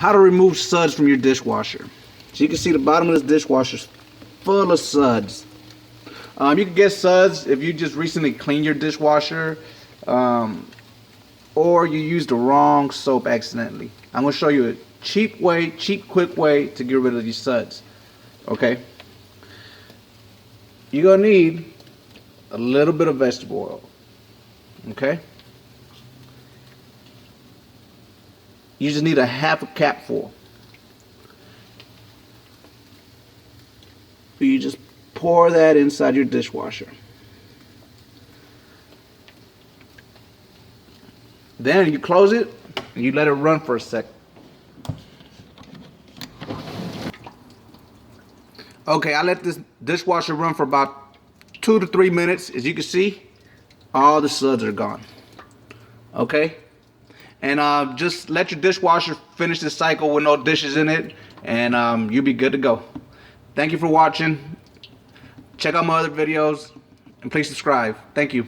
How to remove suds from your dishwasher. So you can see the bottom of this dishwasher is full of suds. You can get suds if you just recently cleaned your dishwasher, or you used the wrong soap accidentally. I'm going to show you a cheap, quick way to get rid of these suds. Okay? You're going to need a little bit of vegetable oil. Okay? You just need a half a capful. You just pour that inside your dishwasher. Then you close it and you let it run for a sec. Okay, I let this dishwasher run for about 2 to 3 minutes. As you can see, all the suds are gone. Okay? And just let your dishwasher finish the cycle with no dishes in it, and you'll be good to go. Thank you for watching. Check out my other videos, and please subscribe. Thank you.